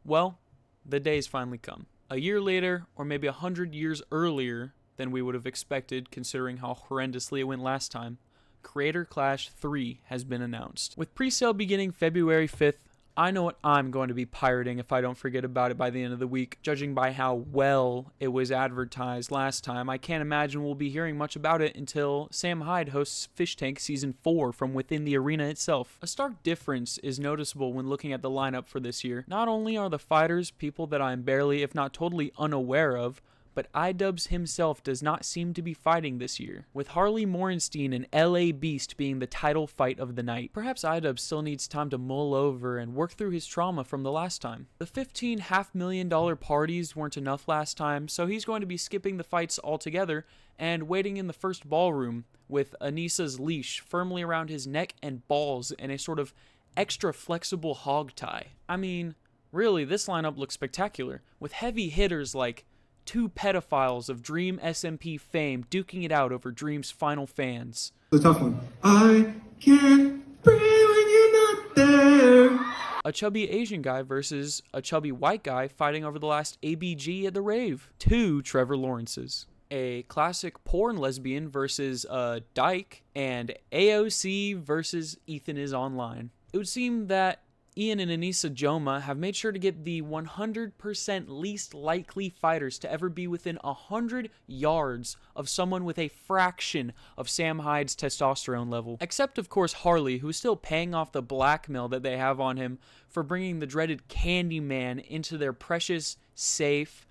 Well, the day's finally come. A year later, or maybe 100 years earlier than we would have expected considering how horrendously it went last time, Creator Clash 3 has been announced. With pre-sale beginning February 5th, I know what I'm going to be pirating if I don't forget about it by the end of the week. Judging by how well it was advertised last time, I can't imagine we'll be hearing much about it until Sam Hyde hosts Fish Tank Season 4 from within the arena itself. A stark difference is noticeable when looking at the lineup for this year. Not only are the fighters people that I'm barely, if not totally unaware of, but iDubbbz himself does not seem to be fighting this year, with Harley Morenstein and LA Beast being the title fight of the night. Perhaps iDubbbz still needs time to mull over and work through his trauma from the last time. The $15 half-million parties weren't enough last time, so he's going to be skipping the fights altogether and waiting in the first ballroom with Anissa's leash firmly around his neck and balls in a sort of extra flexible hog tie. I mean, really, this lineup looks spectacular, with heavy hitters like two pedophiles of Dream SMP fame duking it out over Dream's final fans. The tough one. I can't breathe when you're not there. A chubby Asian guy versus a chubby white guy fighting over the last ABG at the rave. Two Trevor Lawrences. A classic porn lesbian versus a dyke, and AOC versus Ethan is online. It would seem that Ian and Anissa Joma have made sure to get the 100% least likely fighters to ever be within 100 yards of someone with a fraction of Sam Hyde's testosterone level. Except, of course, Harley, who's still paying off the blackmail that they have on him for bringing the dreaded Candyman into their precious, safe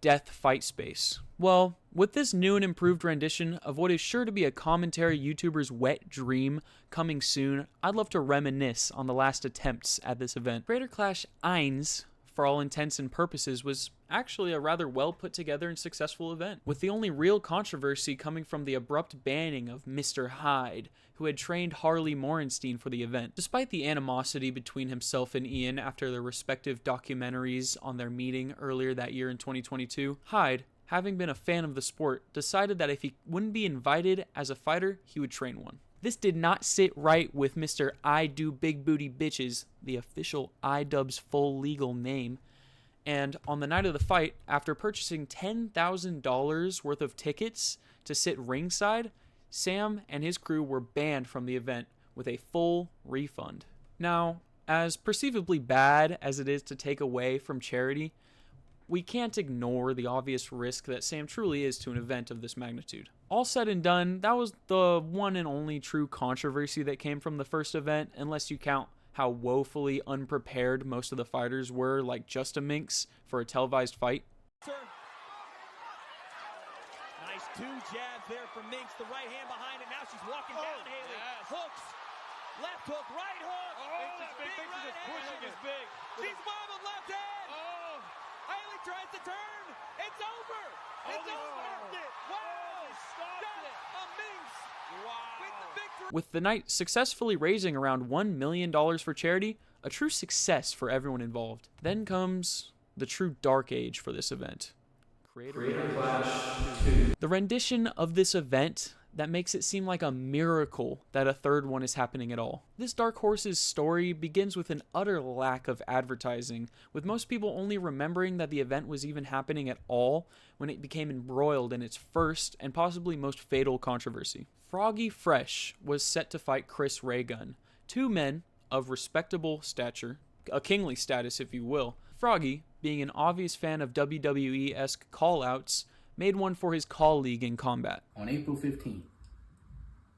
death fight space. Well, with this new and improved rendition of what is sure to be a commentary YouTuber's wet dream coming soon, I'd love to reminisce on the last attempts at this event. Creator Clash 1, for all intents and purposes, was actually a rather well put together and successful event, with the only real controversy coming from the abrupt banning of Mr. Hyde, who had trained Harley Morenstein for the event. Despite the animosity between himself and Ian after their respective documentaries on their meeting earlier that year in 2022, Hyde, having been a fan of the sport, decided that if he wouldn't be invited as a fighter, he would train one. This did not sit right with Mr. I Do Big Booty Bitches, the official iDubbbz full legal name, and on the night of the fight, after purchasing $10,000 worth of tickets to sit ringside, Sam and his crew were banned from the event with a full refund. Now, as perceivably bad as it is to take away from charity, we can't ignore the obvious risk that Sam truly is to an event of this magnitude. All said and done, that was the one and only true controversy that came from the first event, unless you count how woefully unprepared most of the fighters were, like Justa Minx, for a televised fight. Nice two jabs there from Minx, the right hand behind it, now she's walking down Haley, yes. Hooks, left hook, right hook, Oh, it's big, big right is hand. pushing his big. She's wobbled left hand, Oh, Haley tries to turn, it's over, it's he over, stopped it. wow, He stopped that's it. a Minx with the victory. With the night successfully raising around $1 million for charity, a true success for everyone involved. Then comes the true dark age for this event. Creator Clash 2. The rendition of this event that makes it seem like a miracle that a third one is happening at all. This Dark Horse's story begins with an utter lack of advertising, with most people only remembering that the event was even happening at all when it became embroiled in its first and possibly most fatal controversy. Froggy Fresh was set to fight Chris Ray Gun, two men of respectable stature, a kingly status if you will. Froggy, being an obvious fan of WWE-esque call-outs, made one for his colleague in combat. On April 15th,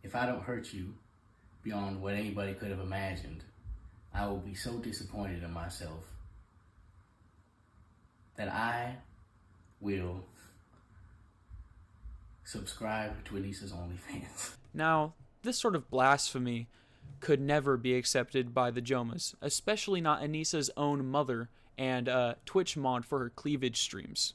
if I don't hurt you beyond what anybody could have imagined, I will be so disappointed in myself that I will subscribe to Anissa's OnlyFans. Now, this sort of blasphemy could never be accepted by the Jomas, especially not Anissa's own mother and Twitch mod for her cleavage streams.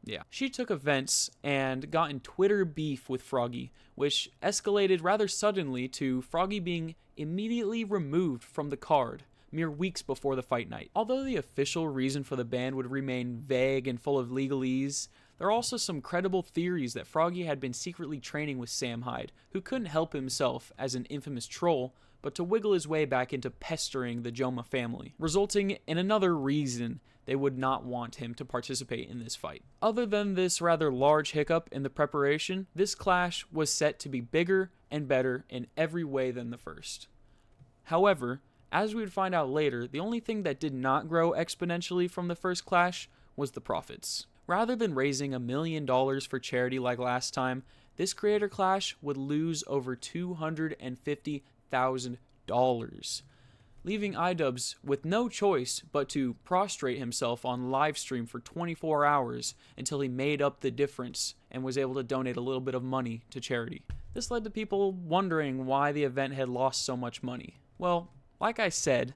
Yeah. She took offense and got in Twitter beef with Froggy, which escalated rather suddenly to Froggy being immediately removed from the card mere weeks before the fight night. Although the official reason for the ban would remain vague and full of legalese, there are also some credible theories that Froggy had been secretly training with Sam Hyde, who couldn't help himself as an infamous troll, but to wiggle his way back into pestering the Joma family, resulting in another reason they would not want him to participate in this fight. Other than this rather large hiccup in the preparation, this clash was set to be bigger and better in every way than the first. However, as we would find out later, the only thing that did not grow exponentially from the first clash was the profits. Rather than raising $1 million for charity like last time, this creator clash would lose over $250,000, leaving iDubbbz with no choice but to prostrate himself on livestream for 24 hours until he made up the difference and was able to donate a little bit of money to charity. This led to people wondering why the event had lost so much money. Well, like I said,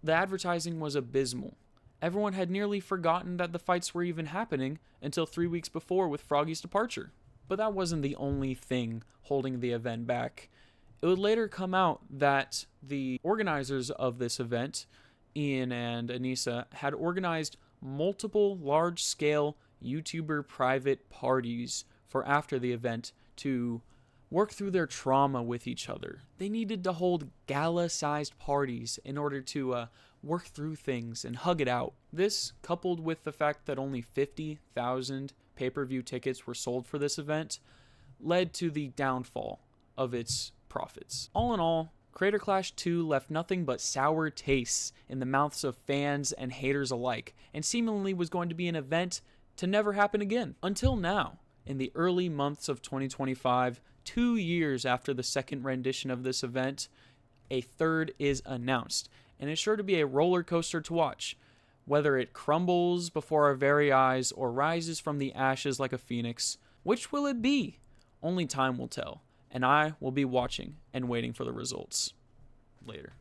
the advertising was abysmal. Everyone had nearly forgotten that the fights were even happening until 3 weeks before with Froggy's departure. But that wasn't the only thing holding the event back. It would later come out that the organizers of this event, Ian and Anissa, had organized multiple large-scale YouTuber private parties for after the event to work through their trauma with each other. They needed to hold gala-sized parties in order to work through things and hug it out. This, coupled with the fact that only 50,000 pay-per-view tickets were sold for this event, led to the downfall of its profits. All in all, Creator Clash 2 left nothing but sour tastes in the mouths of fans and haters alike, and seemingly was going to be an event to never happen again. Until now, in the early months of 2025, 2 years after the second rendition of this event, a third is announced, and it's sure to be a roller coaster to watch. Whether it crumbles before our very eyes or rises from the ashes like a phoenix, which will it be? Only time will tell, and I will be watching and waiting for the results. Later.